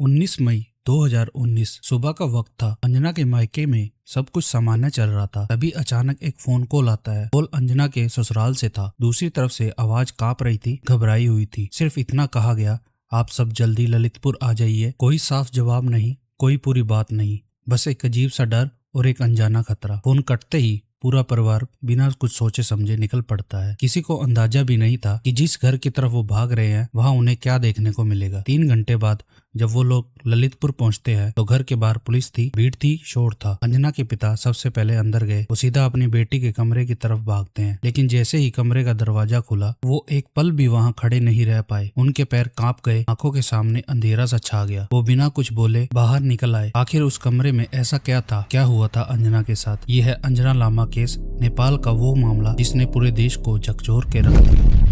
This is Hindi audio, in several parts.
19 मई 2019 सुबह का वक्त था। अंजना के मायके में सब कुछ सामान्य चल रहा था। तभी अचानक एक फोन कॉल आता है। कॉल अंजना के ससुराल से था। दूसरी तरफ से आवाज कांप रही थी, घबराई हुई थी। सिर्फ इतना कहा गया, आप सब जल्दी ललितपुर आ जाइए। कोई साफ जवाब नहीं, कोई पूरी बात नहीं, बस एक अजीब सा डर और एक अनजाना खतरा। फोन कटते ही पूरा परिवार बिना कुछ सोचे समझे निकल पड़ता है। किसी को अंदाजा भी नहीं था कि जिस घर की तरफ वो भाग रहे हैं वहाँ उन्हें क्या देखने को मिलेगा। 3 घंटे बाद जब वो लोग ललितपुर पहुंचते हैं तो घर के बाहर पुलिस थी, भीड़ थी, शोर था। अंजना के पिता सबसे पहले अंदर गए। वो सीधा अपनी बेटी के कमरे की तरफ भागते हैं, लेकिन जैसे ही कमरे का दरवाजा खुला वो एक पल भी वहाँ खड़े नहीं रह पाए। उनके पैर कांप गए, आंखों के सामने अंधेरा सा छा गया। वो बिना कुछ बोले बाहर निकल आए। आखिर उस कमरे में ऐसा क्या था, क्या हुआ था अंजना के साथ? ये है अंजना लामा केस, नेपाल का वो मामला जिसने पूरे देश को झकझोर के रख दिया।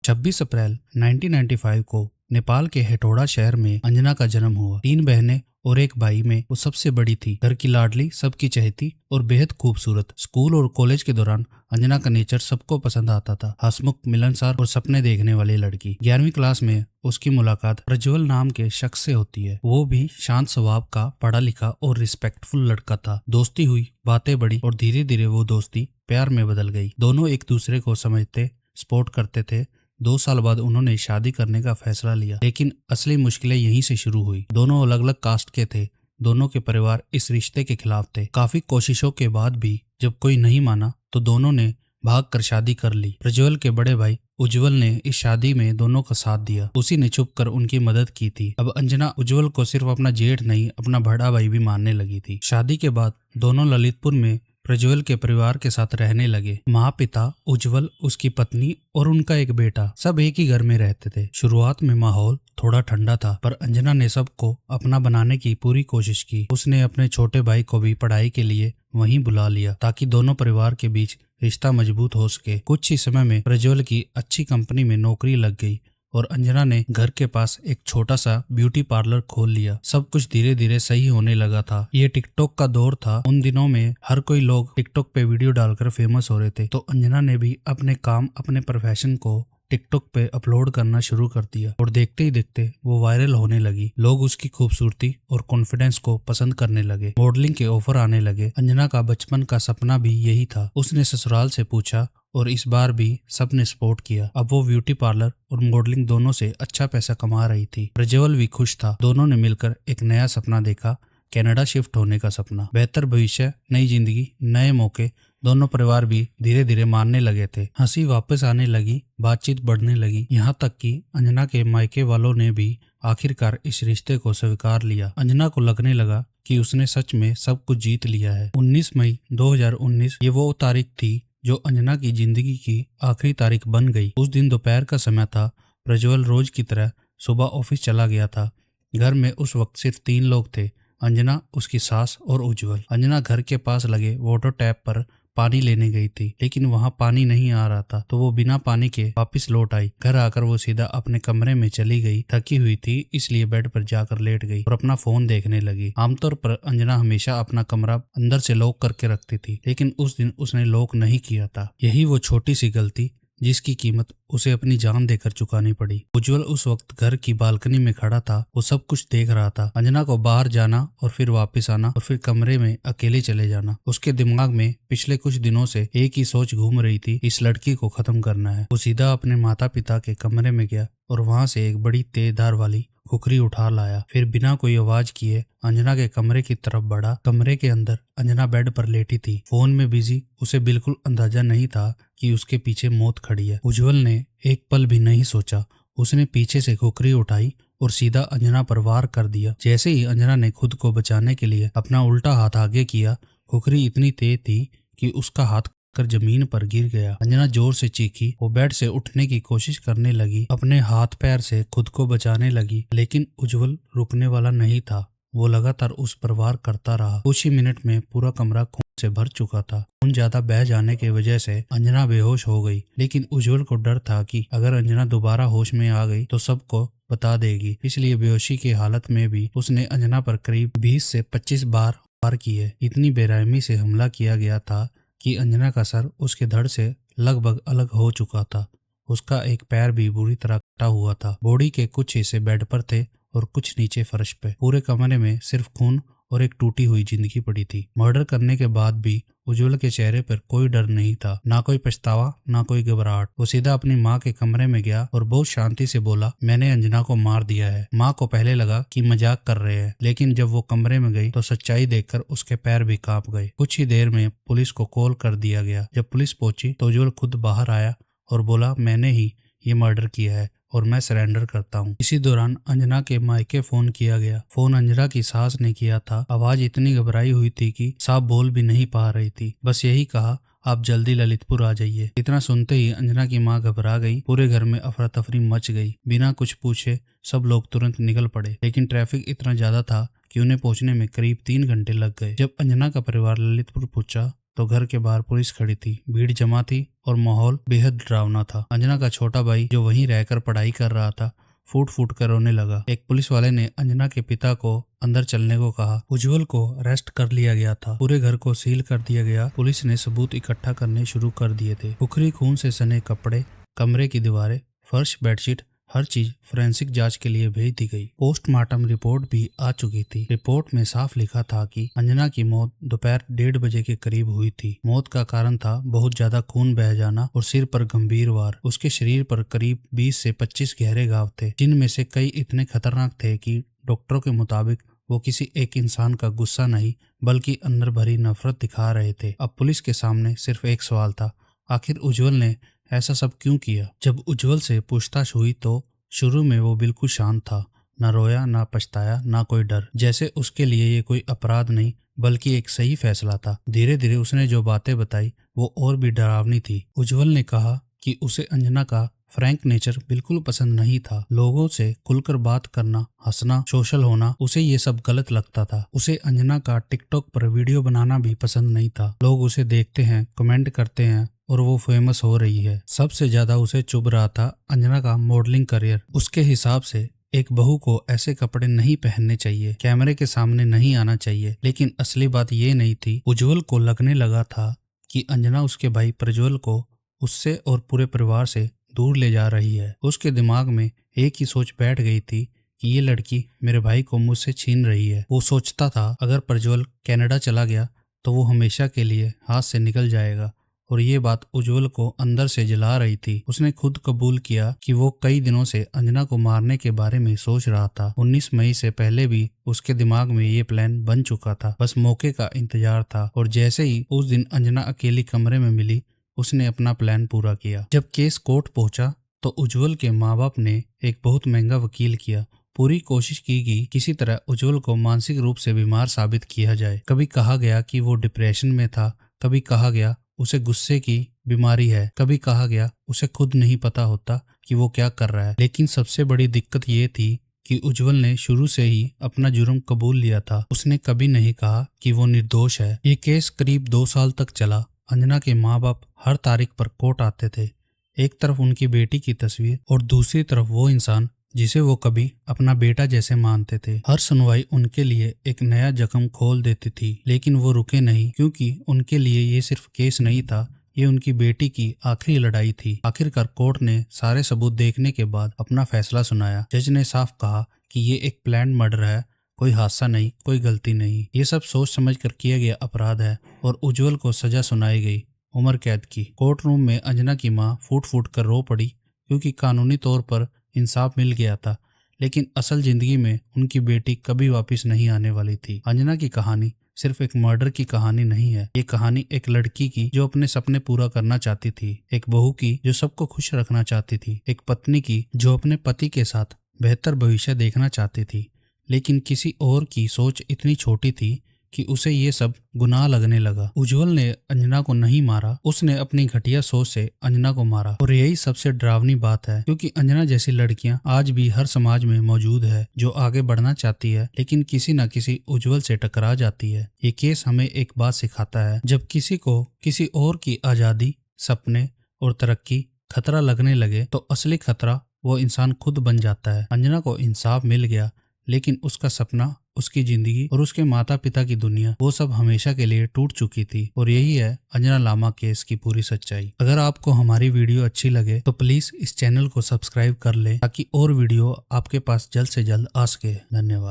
26 अप्रैल 1995 को नेपाल के हेटौड़ा शहर में अंजना का जन्म हुआ। 3 बहनें और एक भाई में वो सबसे बड़ी थी। घर की लाडली, सबकी चहेती और बेहद खूबसूरत। स्कूल और कॉलेज के दौरान अंजना का नेचर सबको पसंद आता था। हंसमुख, मिलनसार और सपने देखने वाली लड़की। 11वीं क्लास में उसकी मुलाकात प्रज्वल नाम के शख्स से होती है। वो भी शांत स्वभाव का, पढ़ा लिखा और रिस्पेक्टफुल लड़का था। दोस्ती हुई, बातें बढ़ी और धीरे धीरे वो दोस्ती प्यार में बदल गई। दोनों एक दूसरे को समझते, सपोर्ट करते थे। 2 साल बाद उन्होंने शादी करने का फैसला लिया, लेकिन असली मुश्किलें यहीं से शुरू हुई। दोनों अलग अलग कास्ट के थे। दोनों के परिवार इस रिश्ते के खिलाफ थे। काफी कोशिशों के बाद भी जब कोई नहीं माना तो दोनों ने भागकर शादी कर ली। प्रज्वल के बड़े भाई उज्जवल ने इस शादी में दोनों का साथ दिया। उसी ने छुपकर उनकी मदद की थी। अब अंजना उज्जवल को सिर्फ अपना जेठ नहीं, अपना बड़ा भाई भी मानने लगी थी। शादी के बाद दोनों ललितपुर में प्रज्वल के परिवार के साथ रहने लगे। माँ, पिता, उज्जवल, उसकी पत्नी और उनका एक बेटा सब एक ही घर में रहते थे। शुरुआत में माहौल थोड़ा ठंडा था, पर अंजना ने सबको अपना बनाने की पूरी कोशिश की। उसने अपने छोटे भाई को भी पढ़ाई के लिए वहीं बुला लिया ताकि दोनों परिवार के बीच रिश्ता मजबूत हो सके। कुछ ही समय में प्रज्वल की अच्छी कंपनी में नौकरी लग गई और अंजना ने घर के पास एक छोटा सा ब्यूटी पार्लर खोल लिया। सब कुछ धीरे धीरे सही होने लगा था। ये टिकटॉक का दौर था। उन दिनों में हर कोई लोग टिकटॉक पे वीडियो डालकर फेमस हो रहे थे, तो अंजना ने भी अपने काम, अपने प्रोफेशन को टिकटॉक पे अपलोड करना शुरू कर दिया और देखते ही देखते वो वायरल होने लगी। लोग उसकी खूबसूरती और कॉन्फिडेंस को पसंद करने लगे। मॉडलिंग के ऑफर आने लगे। अंजना का बचपन का सपना भी यही था। उसने ससुराल से पूछा और इस बार भी सबने सपोर्ट किया। अब वो ब्यूटी पार्लर और मॉडलिंग दोनों से अच्छा पैसा कमा रही थी। प्रज्वल भी खुश था। दोनों ने मिलकर एक नया सपना देखा, कनाडा शिफ्ट होने का सपना। बेहतर भविष्य, नई जिंदगी, नए मौके। दोनों परिवार भी धीरे धीरे मानने लगे थे। हंसी वापस आने लगी, बातचीत बढ़ने लगी, यहाँ तक कि अंजना के मायके वालों ने भी आखिरकार इस रिश्ते को स्वीकार लिया। अंजना को लगने लगा कि उसने सच में सब कुछ जीत लिया है। 19 मई 2019 ये वो तारीख थी जो अंजना की जिंदगी की आखिरी तारीख बन गई। उस दिन दोपहर का समय था। प्रज्वल रोज की तरह सुबह ऑफिस चला गया था। घर में उस वक्त सिर्फ 3 लोग थे, अंजना, उसकी सास और उज्जवल। अंजना घर के पास लगे वाटर टैप पर पानी लेने गई थी, लेकिन वहां पानी नहीं आ रहा था, तो वो बिना पानी के वापस लौट आई। घर आकर वो सीधा अपने कमरे में चली गई। थकी हुई थी, इसलिए बेड पर जाकर लेट गई और अपना फोन देखने लगी। आमतौर पर अंजना हमेशा अपना कमरा अंदर से लॉक करके रखती थी, लेकिन उस दिन उसने लॉक नहीं किया था। यही वो छोटी सी गलती जिसकी कीमत उसे अपनी जान देकर चुकानी पड़ी। उज्जवल उस वक्त घर की बालकनी में खड़ा था। वो सब कुछ देख रहा था, अंजना को बाहर जाना और फिर वापस आना और फिर कमरे में अकेले चले जाना। उसके दिमाग में पिछले कुछ दिनों से एक ही सोच घूम रही थी, इस लड़की को खत्म करना है। वो सीधा अपने माता पिता के कमरे में गया और वहां से एक बड़ी तेज धार वाली खुखरी उठा लाया। फिर बिना कोई आवाज किए अंजना के कमरे की तरफ बढ़ा। कमरे के अंदर अंजना बेड पर लेटी थी, फोन में बिजी। उसे बिल्कुल अंदाजा नहीं था कि उसके पीछे मौत खड़ी है। उज्जवल ने एक पल भी नहीं सोचा। उसने पीछे से खुखरी उठाई और सीधा अंजना पर वार कर दिया। जैसे ही अंजना ने खुद को बचाने के लिए अपना उल्टा हाथ आगे किया, खुखरी इतनी तेज थी कि उसका हाथ कर जमीन पर गिर गया। अंजना जोर से चीखी। वो बेड से उठने की कोशिश करने लगी, अपने हाथ पैर से खुद को बचाने लगी, लेकिन उज्जवल रुकने वाला नहीं था। वो लगातार उस पर वार करता रहा। कुछ ही मिनट में पूरा कमरा खून से भर चुका था। खून ज्यादा बह जाने की वजह से अंजना बेहोश हो गई, लेकिन उज्जवल को डर था कि अगर अंजना दोबारा होश में आ गई तो सबको बता देगी। इसलिए बेहोशी की हालत में भी उसने अंजना पर करीब 20 से 25 बार वार किए। इतनी बेरहमी से हमला किया गया था कि अंजना का सर उसके धड़ से लगभग अलग हो चुका था। उसका एक पैर भी बुरी तरह कटा हुआ था। बॉडी के कुछ हिस्से बेड पर थे और कुछ नीचे फर्श पे। पूरे कमरे में सिर्फ खून और एक टूटी हुई जिंदगी पड़ी थी। मर्डर करने के बाद भी उज्जवल के चेहरे पर कोई डर नहीं था, ना कोई पछतावा, ना कोई घबराहट। वो सीधा अपनी माँ के कमरे में गया और बहुत शांति से बोला, मैंने अंजना को मार दिया है। माँ को पहले लगा कि मजाक कर रहे हैं, लेकिन जब वो कमरे में गई तो सच्चाई देखकर उसके पैर भी कांप गए। कुछ ही देर में पुलिस को कॉल कर दिया गया। जब पुलिस पहुंची तो उज्जवल खुद बाहर आया और बोला, मैंने ही ये मर्डर किया है और मैं सरेंडर करता हूँ। इसी दौरान अंजना के मायके फोन किया गया। फोन अंजना की सास ने किया था। आवाज इतनी घबराई हुई थी कि साफ बोल भी नहीं पा रही थी। बस यही कहा, आप जल्दी ललितपुर आ जाइए। इतना सुनते ही अंजना की माँ घबरा गई। पूरे घर में अफरा तफरी मच गई। बिना कुछ पूछे सब लोग तुरंत निकल पड़े, लेकिन ट्रैफिक इतना ज्यादा था कि उन्हें पहुंचने में करीब 3 घंटे लग गए। जब अंजना का परिवार ललितपुर पहुंचा तो घर के बाहर पुलिस खड़ी थी, भीड़ जमा थी और माहौल बेहद डरावना था। अंजना का छोटा भाई जो वहीं रहकर पढ़ाई कर रहा था, फूट फूट कर रोने लगा। एक पुलिस वाले ने अंजना के पिता को अंदर चलने को कहा। उज्जवल को अरेस्ट कर लिया गया था। पूरे घर को सील कर दिया गया। पुलिस ने सबूत इकट्ठा करने शुरू कर दिए थे। बुखरी खून से सने कपड़े, कमरे की दीवारें, फर्श, बेडशीट, हर चीज फोरेंसिक जांच के लिए भेज दी गई। पोस्टमार्टम रिपोर्ट भी आ चुकी थी। रिपोर्ट में साफ लिखा था कि अंजना की मौत दोपहर 1:30 बजे के करीब हुई थी। मौत का कारण था बहुत ज्यादा खून बह जाना और सिर पर गंभीर वार। उसके शरीर पर करीब 20 से 25 गहरे घाव थे, जिनमें से कई इतने खतरनाक थे कि डॉक्टरों के मुताबिक वो किसी एक इंसान का गुस्सा नहीं बल्कि अंदर भरी नफरत दिखा रहे थे। अब पुलिस के सामने सिर्फ एक सवाल था, आखिर उज्जवल ने ऐसा सब क्यों किया? जब उज्जवल से पूछताछ हुई तो शुरू में वो बिल्कुल शांत था, ना रोया, ना पछताया, ना कोई डर, जैसे उसके लिए ये कोई अपराध नहीं बल्कि एक सही फैसला था। धीरे धीरे उसने जो बातें बताई वो और भी डरावनी थी। उज्जवल ने कहा कि उसे अंजना का फ्रैंक नेचर बिल्कुल पसंद नहीं था। लोगों से खुलकर बात करना, हंसना, सोशल होना, उसे ये सब गलत लगता था। उसे अंजना का टिकटॉक पर वीडियो बनाना भी पसंद नहीं था। लोग उसे देखते हैं, कमेंट करते हैं और वो फेमस हो रही है। सबसे ज्यादा उसे चुभ रहा था अंजना का मॉडलिंग करियर। उसके हिसाब से एक बहू को ऐसे कपड़े नहीं पहनने चाहिए, कैमरे के सामने नहीं आना चाहिए। लेकिन असली बात ये नहीं थी। उज्जवल को लगने लगा था कि अंजना उसके भाई प्रज्वल को उससे और पूरे परिवार से दूर ले जा रही है। उसके दिमाग में एक ही सोच बैठ गई थी कि ये लड़की मेरे भाई को मुझसे छीन रही है। वो सोचता था अगर प्रज्वल कनाडा चला गया तो वो हमेशा के लिए हाथ से निकल जाएगा, और ये बात उज्जवल को अंदर से जला रही थी। उसने खुद कबूल किया कि वो कई दिनों से अंजना को मारने के बारे में सोच रहा था। 19 मई से पहले भी उसके दिमाग में ये प्लान बन चुका था, बस मौके का इंतजार था। और जैसे ही उस दिन अंजना अकेली कमरे में मिली, उसने अपना प्लान पूरा किया। जब केस कोर्ट पहुंचा तो उज्जवल के माँ बाप ने एक बहुत महंगा वकील किया। पूरी कोशिश की कि किसी तरह उज्जवल को मानसिक रूप से बीमार साबित किया जाए। कभी कहा गया कि वो डिप्रेशन में था, कभी कहा गया उसे गुस्से की बीमारी है, कभी कहा गया उसे खुद नहीं पता होता कि वो क्या कर रहा है। लेकिन सबसे बड़ी दिक्कत ये थी कि उज्जवल ने शुरू से ही अपना जुर्म कबूल लिया था। उसने कभी नहीं कहा कि वो निर्दोष है। ये केस करीब 2 साल तक चला। अंजना के माँ बाप हर तारीख पर कोर्ट आते थे। एक तरफ उनकी बेटी की तस्वीर और दूसरी तरफ वो इंसान जिसे वो कभी अपना बेटा जैसे मानते थे। हर सुनवाई उनके लिए एक नया जख्म खोल देती थी, लेकिन वो रुके नहीं, क्योंकि उनके लिए ये सिर्फ केस नहीं था, ये उनकी बेटी की आखिरी लड़ाई थी। आखिरकार कोर्ट ने सारे सबूत देखने के बाद अपना फैसला सुनाया। जज ने साफ कहा कि ये एक प्लान्ड मर्डर है, कोई हादसा नहीं, कोई गलती नहीं, ये सब सोच समझ कर किया गया अपराध है। और उज्जवल को सजा सुनाई गई, उम्र कैद की। कोर्ट रूम में अंजना की माँ फूट फूट कर रो पड़ी, क्योंकि कानूनी तौर पर इंसाफ मिल गया था, लेकिन असल जिंदगी में उनकी बेटी कभी वापस नहीं आने वाली थी। अंजना की कहानी सिर्फ एक मर्डर की कहानी नहीं है, ये कहानी एक लड़की की जो अपने सपने पूरा करना चाहती थी, एक बहू की जो सबको खुश रखना चाहती थी, एक पत्नी की जो अपने पति के साथ बेहतर भविष्य देखना चाहती थी। लेकिन किसी और की सोच इतनी छोटी थी कि उसे ये सब गुनाह लगने लगा। उज्जवल ने अंजना को नहीं मारा, उसने अपनी घटिया सोच से अंजना को मारा। और यही सबसे डरावनी बात है, क्योंकि अंजना जैसी लड़कियां आज भी हर समाज में मौजूद है, जो आगे बढ़ना चाहती है लेकिन किसी न किसी उज्जवल से टकरा जाती है। ये केस हमें एक बात सिखाता है, जब किसी को किसी और की आजादी, सपने और तरक्की खतरा लगने लगे तो असली खतरा वो इंसान खुद बन जाता है। अंजना को इंसाफ मिल गया, लेकिन उसका सपना, उसकी जिंदगी और उसके माता पिता की दुनिया, वो सब हमेशा के लिए टूट चुकी थी। और यही है अंजना लामा केस की पूरी सच्चाई। अगर आपको हमारी वीडियो अच्छी लगे तो प्लीज इस चैनल को सब्सक्राइब कर ले ताकि और वीडियो आपके पास जल्द से जल्द आ सके। धन्यवाद।